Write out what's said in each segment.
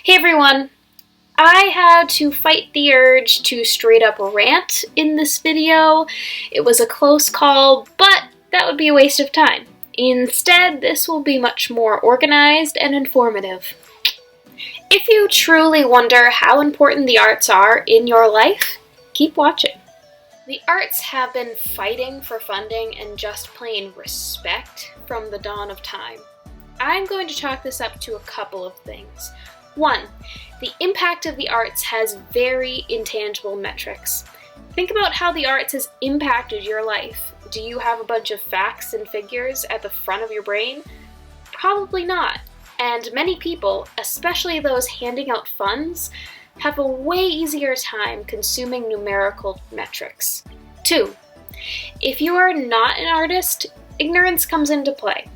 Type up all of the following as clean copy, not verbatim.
Hey everyone! I had to fight the urge to straight up rant in this video. It was a close call, but that would be a waste of time. Instead, this will be much more organized and informative. If you truly wonder how important the arts are in your life, keep watching. The arts have been fighting for funding and just plain respect from the dawn of time. I'm going to chalk this up to a couple of things. 1. The impact of the arts has very intangible metrics. Think about how the arts has impacted your life. Do you have a bunch of facts and figures at the front of your brain? Probably not. And many people, especially those handing out funds, have a way easier time consuming numerical metrics. 2. If you are not an artist, ignorance comes into play.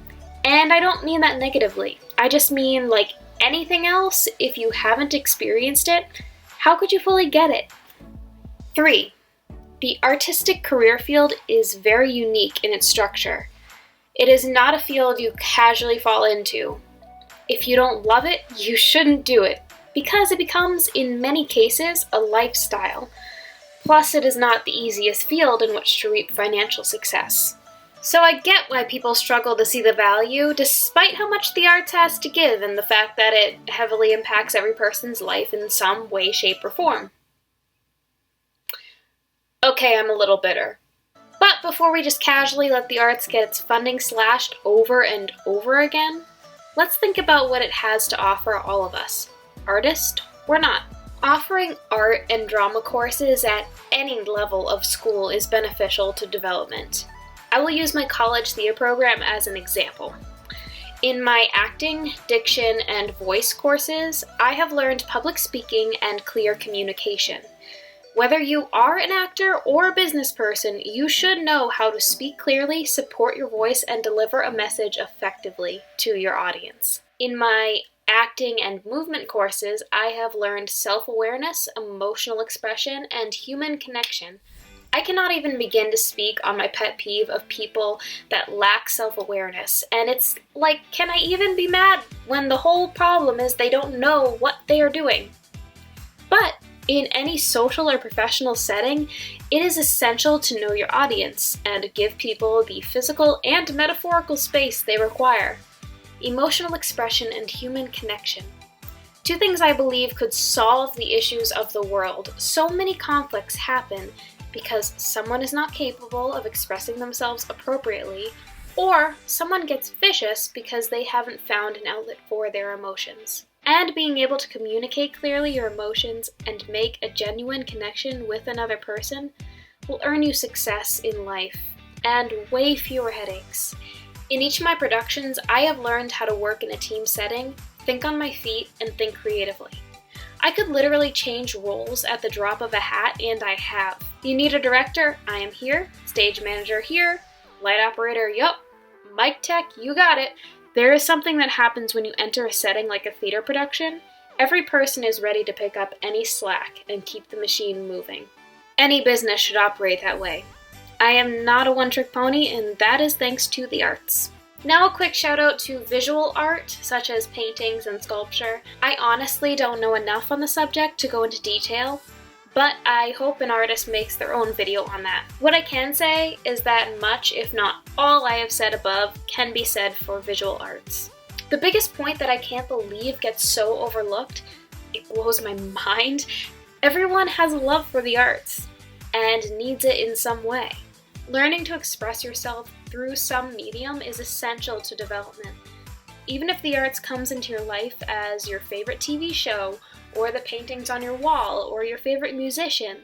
And I don't mean that negatively. I just mean like anything else, if you haven't experienced it, how could you fully get it? 3. The artistic career field is very unique in its structure. It is not a field you casually fall into. If you don't love it, you shouldn't do it, because it becomes, in many cases, a lifestyle. Plus, it is not the easiest field in which to reap financial success. So I get why people struggle to see the value, despite how much the arts has to give and the fact that it heavily impacts every person's life in some way, shape, or form. Okay, I'm a little bitter. But before we just casually let the arts get its funding slashed over and over again, let's think about what it has to offer all of us, artist or not. Offering art and drama courses at any level of school is beneficial to development. I will use my college theater program as an example. In my acting, diction, and voice courses, I have learned public speaking and clear communication. Whether you are an actor or a business person, you should know how to speak clearly, support your voice, and deliver a message effectively to your audience. In my acting and movement courses, I have learned self-awareness, emotional expression, and human connection. I cannot even begin to speak on my pet peeve of people that lack self-awareness, and it's like, can I even be mad when the whole problem is they don't know what they are doing? But in any social or professional setting, it is essential to know your audience and give people the physical and metaphorical space they require. Emotional expression and human connection. 2 things I believe could solve the issues of the world. So many conflicts happen because someone is not capable of expressing themselves appropriately, or someone gets vicious because they haven't found an outlet for their emotions. And being able to communicate clearly your emotions and make a genuine connection with another person will earn you success in life and way fewer headaches. In each of my productions, I have learned how to work in a team setting, think on my feet, and think creatively. I could literally change roles at the drop of a hat, and I have. You need a director? I am here. Stage manager here. Light operator? Yup. Mic tech? You got it. There is something that happens when you enter a setting like a theater production. Every person is ready to pick up any slack and keep the machine moving. Any business should operate that way. I am not a one-trick pony, and that is thanks to the arts. Now a quick shout out to visual art, such as paintings and sculpture. I honestly don't know enough on the subject to go into detail, but I hope an artist makes their own video on that. What I can say is that much, if not all I have said above, can be said for visual arts. The biggest point that I can't believe gets so overlooked, it blows my mind, everyone has a love for the arts and needs it in some way. Learning to express yourself through some medium is essential to development. Even if the arts comes into your life as your favorite TV show, or the paintings on your wall, or your favorite musician,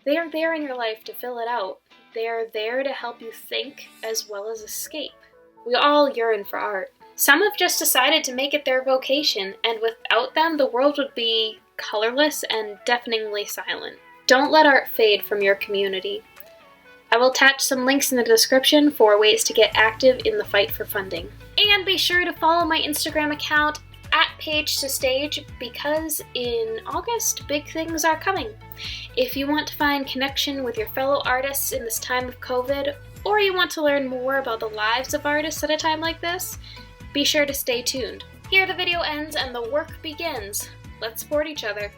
they are there in your life to fill it out. They are there to help you think as well as escape. We all yearn for art. Some have just decided to make it their vocation, and without them, the world would be colorless and deafeningly silent. Don't let art fade from your community. I will attach some links in the description for ways to get active in the fight for funding. And be sure to follow my Instagram account @page2stage because in August, big things are coming. If you want to find connection with your fellow artists in this time of COVID, or you want to learn more about the lives of artists at a time like this, be sure to stay tuned. Here the video ends and the work begins. Let's support each other.